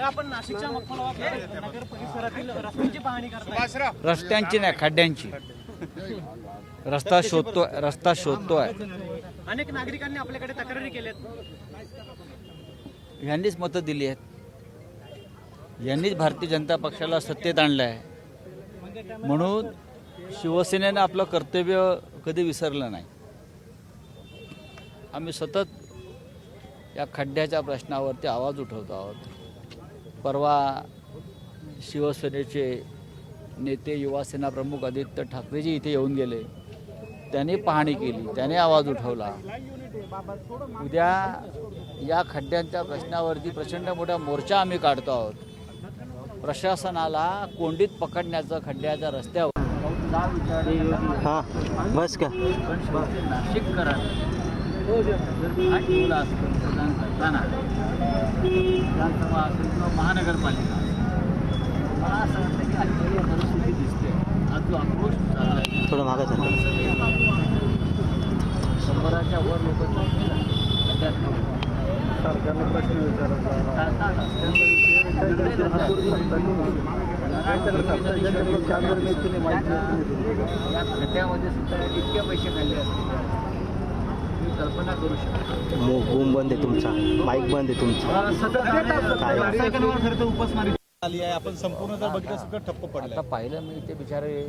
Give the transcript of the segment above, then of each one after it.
आपण नाशिकच्या नगर परिसरातील रस्त्यांची पाहणी करताय. रस्त्यांची नाही, खड्ड्यांची. रस्ता शोधतोय. अनेक नागरिकांनी आपल्याकडे तक्रारी केल्यात. यांनीच मतं दिली आहेत, यांनीच भारतीय जनता पक्षाला सत्तेत आणलं आहे. म्हणून शिवसेनेनं आपलं कर्तव्य कधी विसरलं नाही. आम्ही सतत या खड्ड्याच्या प्रश्नावरती आवाज उठवतो आहोत. परवा शिवसेनेचे नेते युवासेना प्रमुख आदित्य ठाकरेजी इथे येऊन गेले, त्यांनी पाहणी केली, त्याने आवाज उठवला. उद्या या खड्ड्यांच्या प्रश्नावरती प्रचंड मोठा मोर्चा आम्ही काढतो आहोत. प्रशासनाला कोंडीत पकडण्याचं खड्ड्याच्या रस्त्यावर बस का नाशिककरांना हा ठेवला असतो मतदान करताना, विधानसभा असेल किंवा महानगरपालिका, मला असं वाटतं की आजची परिस्थिती दिसते. आज जो आक्रोश झाला आहे, थोडं मागं झालं. 100च्या वर लोक सरकारला प्रश्न विचारायचा खड्ड्यामध्ये सुद्धा इतके पैसे खाल्ले असते, कल्पना करू शकतो. बूम बंद आहे तुमचा, माईक बंद आहे तुमचा. उपासमारी आली आहे. आपण संपूर्ण जर बघितलं सगळं ठप्प पडलं. आता पाहिलं मी ते बिचारे,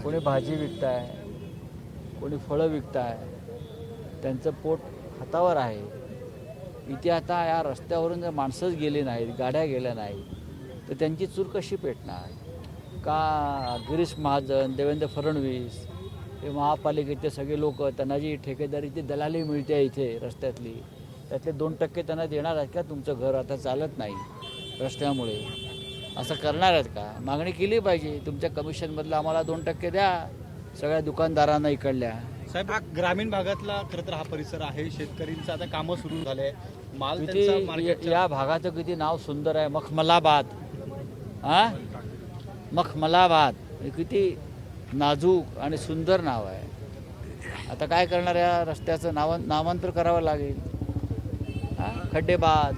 कोणी भाजी विकताय, कोणी फळं विकताय, त्यांचं पोट हातावर आहे. इथे आता या रस्त्यावरून जर माणसंच गेली नाहीत, गाड्या गेल्या नाहीत, तर त्यांची चूर कशी पेटणार? का गिरीश महाजन, देवेंद्र फडणवीस, हे महापालिकेचे सगळे लोक, त्यांना जी ठेकेदारीची दलाली मिळते इथे रस्त्यातली, त्यातले 2% त्यांना देणार आहेत का? तुमचं घर आता चालत नाही रस्त्यामुळे, असं करणार आहेत का? मागणी केली पाहिजे, तुमच्या कमिशनमधलं आम्हाला 2% द्या सगळ्या दुकानदारांना इकडल्या. साहेब, ग्रामीण भागातला खरं तर हा परिसर आहे. शेतकऱ्यांचं आता कामं सुरू झाले. माल किती या भागाचं किती नाव सुंदर आहे, मखमलाबाद. मखमलाबाद किती नाजूक आणि सुंदर नाव आहे. आता काय करणार, या रस्त्याचं नामांतर करावं लागेल. खड्डेबाद.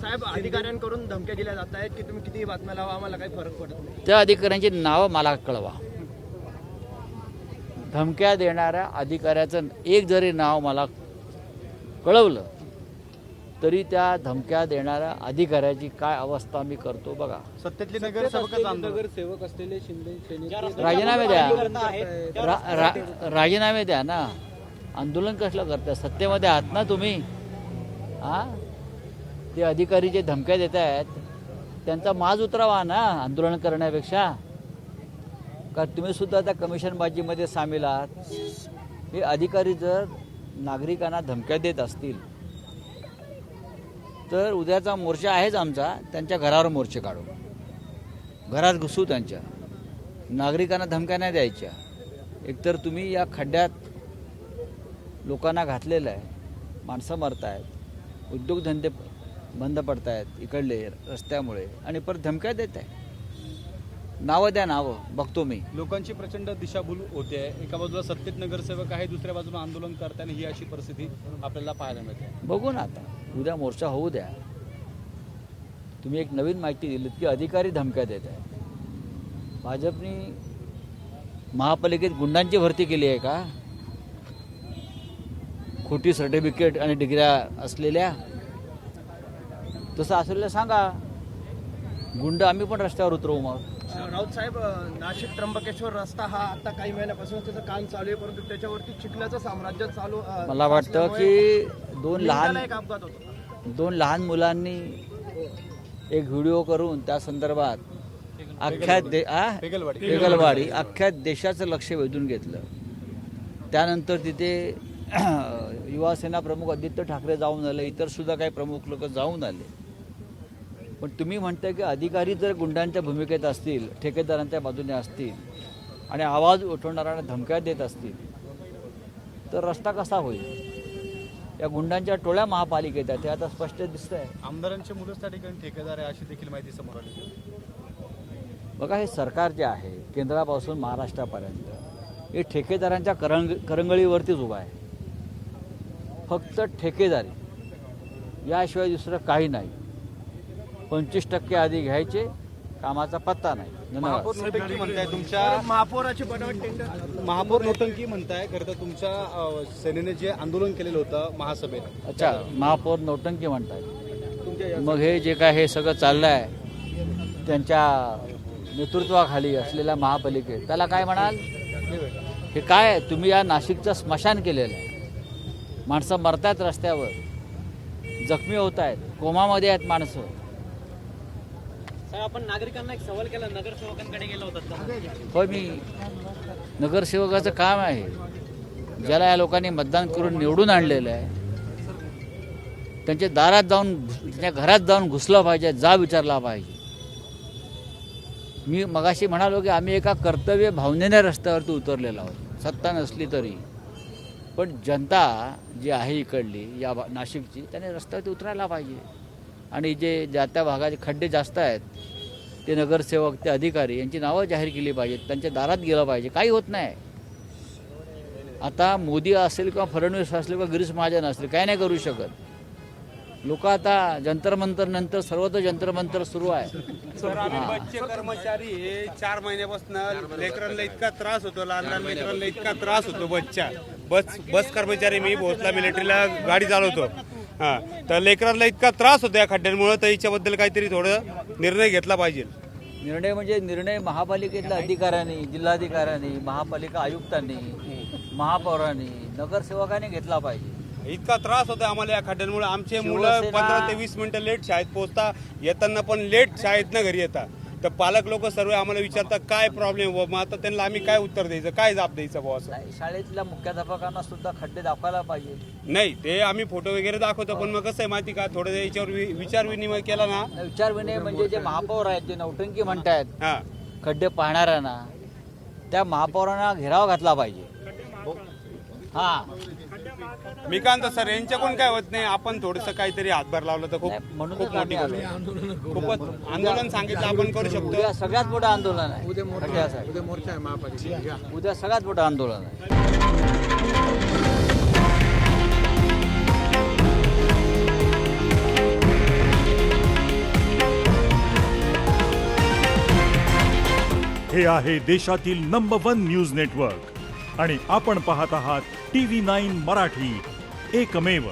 साहेब, अधिकाऱ्यांकडून धमक्या दिल्या जात आहेत की तुम्ही किती बातम्या लावा, आम्हाला काही फरक पडत नाही. त्या अधिकाऱ्यांची नावं मला कळवा. धमक्या देणाऱ्या अधिकाऱ्याचं एक जरी नाव मला कळवलं तरी त्या धमक्या देणाऱ्या अधिकाऱ्याची काय अवस्था मी करतो बघा. सत्तेतले नगरसेवक असलेले शिंदे राजीनामे द्या, राजीनामे द्या ना. आंदोलन कसलं करता? सत्तेमध्ये आहात ना तुम्ही. ते अधिकारी जे धमक्या देत आहेत त्यांचा माज उतरावा ना आंदोलन करण्यापेक्षा. का तुम्ही सुद्धा त्या कमिशनबाजीमध्ये सामील आहात? हे अधिकारी जर नागरिकांना धमक्या देत असतील तर उद्याचा मोर्चा आहेच आमचा, त्यांच्या घरावर मोर्चे काढू, घरात घुसू त्यांच्या. नागरिकांना धमक्या नाही द्यायच्या. एकतर तुम्ही या खड्ड्यात लोकांना घातलेलं आहे, माणसं मरत आहेत, उद्योगधंदे बंद पडत आहेत इकडले रस्त्यामुळे, आणि परत धमक्या देत आहे. नावं द्या, नावं बघतो मी. लोकांची प्रचंड दिशाभूल होते. एका बाजूला सत्तेत नगरसेवक आहे, दुसऱ्या बाजूला आंदोलन करताना ही अशी परिस्थिती आपल्याला पाहायला मिळते. बघू ना, आता उद्या मोर्चा होऊ द्या. तुम्ही एक नवीन माहिती दिलीत की अधिकारी धमक्या देत आहेत. भाजपनी महापालिकेत गुंडांची भरती केली आहे का? खोटी सर्टिफिकेट आणि डिग्र्या असलेल्या? तसं असलेलं सांगा, गुंड आम्ही पण रस्त्यावर उतरवू. मग राऊत साहेब, नाशिक त्र्यंबकेश्वर रस्ता हा आता काही महिन्यापासून त्याचं काम चालू आहे, परंतु त्याच्यावरती चिखलाचं साम्राज्य चालू. मला वाटतं की दोन लहान मुलांनी एक व्हिडिओ करून त्या संदर्भात पेगलवाडी अख्ख्या देशाचं लक्ष वेधून घेतलं. त्यानंतर तिथे युवासेना प्रमुख आदित्य ठाकरे जाऊन आले, इतर सुद्धा काही प्रमुख लोक जाऊन आले. पण तुम्ही म्हणताय की अधिकारी जर गुंडांच्या भूमिकेत असतील, ठेकेदारांच्या बाजूने असतील आणि आवाज उठवणाऱ्यांना धमक्या देत असतील तर रस्ता कसा होईल? या गुंडांच्या टोळ्या महापालिकेत आहेत, ते आता स्पष्ट दिसत आहे. आमदारांच्या मुलंच त्या ठिकाणी ठेकेदार आहे अशी देखील माहिती समोर आली. बघा, हे सरकार जे आहे केंद्रापासून महाराष्ट्रापर्यंत हे ठेकेदारांच्या करंगळीवरतीच उभा आहे. फक्त ठेकेदारी. याशिवाय दुसरं काही नाही. 25% आधी घ्यायचे, कामाचा पत्ता नाही. धन्यवाद. महापौर नोटंकी म्हणताय तुमच्या महापौराचे बनावट टेंडर महापौर नोटंकी म्हणताय. खरं तर तुमच्या सेनेने जे आंदोलन केलेलं होतं महासभेत, अच्छा, महापौर नौटंकी म्हणतात. तुमच्या मग हे जे काय हे सगळं चाललं आहे त्यांच्या नेतृत्वाखाली असलेल्या महापालिकेत, त्याला काय म्हणाल? हे काय, तुम्ही या नाशिकचं स्मशान केलेलं आहे. माणसं मरतात रस्त्यावर, जखमी होत आहेत, कोमामध्ये आहेत माणसं. साहेब, आपण नागरिकांना एक सवाल केला, नगरसेवकांकडे गेला होता. होय, मी नगरसेवकाचं काम आहे, ज्याला या लोकांनी मतदान करून निवडून आणलेलं आहे, त्यांच्या दारात जाऊन, त्यांच्या घरात जाऊन घुसलं पाहिजे, जा विचारला पाहिजे. मी मगाशी म्हणालो की आम्ही एका कर्तव्य भावनेने रस्त्यावरती उतरलेलो आहोत, सत्ता नसली तरी. पण जनता जी आहे इकडली या नाशिकची, त्याने रस्त्यावरती उतरायला पाहिजे. आणि जे ज्या त्या भागाचे खड्डे जास्त आहेत ते नगरसेवक, ते अधिकारी यांची नावं जाहीर केली पाहिजेत, त्यांच्या दारात गेलं पाहिजे. काही होत नाही. आता मोदी असेल किंवा फडणवीस असेल किंवा गिरीश महाजन असेल, काय नाही करू शकत. लोक आता जंतर मंतर नंतर सर्वत्र जंतर मंतर सुरू आहे. बसचे कर्मचारी हे 4 महिन्यापासून लेकरांना इतका त्रास होतो, लहान लहान लेकरांना इतका त्रास होतो. बस कर्मचारी, मी भोसला मिलिटरीला गाडी चालवतो. तर लेकरांना इतका त्रास होतो या खड्ड्यांमुळे, तर याच्याबद्दल काहीतरी थोडं निर्णय घेतला पाहिजे. निर्णय म्हणजे निर्णय महापालिकेतल्या अधिकाऱ्यांनी, जिल्हाधिकाऱ्यांनी, महापालिका आयुक्तांनी, महापौरांनी, नगरसेवकांनी घेतला पाहिजे. इतका त्रास होतो आम्हाला या खड्ड्यांमुळे. आमचे मुलं शिवसेना- 15 ते 20 मिनिटं लेट शाळेत पोहोचता, येताना पण लेट शाळेतनं घरी येतात. तर पालक लोक सर्व आम्हाला विचारतात काय प्रॉब्लेम, मग आता त्यांना आम्ही काय उत्तर द्यायचं, काय जाब द्यायचं बुवा असं. नाही, शाळेतल्या मुख्याध्यापकांना सुद्धा खड्डे दाखवायला पाहिजे. नाही, ते आम्ही फोटो वगैरे दाखवतो, पण मग कसं आहे माहिती का, थोडं याच्यावर विचार विनिमय केला ना. विचारविनय म्हणजे जे महापौर आहेत ते नौटंकी म्हणतायत हा, खड्डे पाहणाऱ्यांना, त्या महापौरांना घेराव घातला पाहिजे. हा, मी काय म्हणतो सर, यांच्याकडून काय होत नाही. आपण थोडंसं काहीतरी हातभार लावलं तर खूप नाही, म्हणूनच खूप मोठी आम्ही गोष्ट. खूपच आंदोलन सांगितलं आपण करू शकतो. उद्या सगळ्यात मोठं आंदोलन आहे खड्ड्यासाठी. उद्या मोर्चा आहे महापालिका. उद्या सगळ्यात मोठं आंदोलन आहे. हे आहे देशातील नंबर 1 न्यूज नेटवर्क आणि आपण पाहत आहात TV9 मराठी, एकमेव.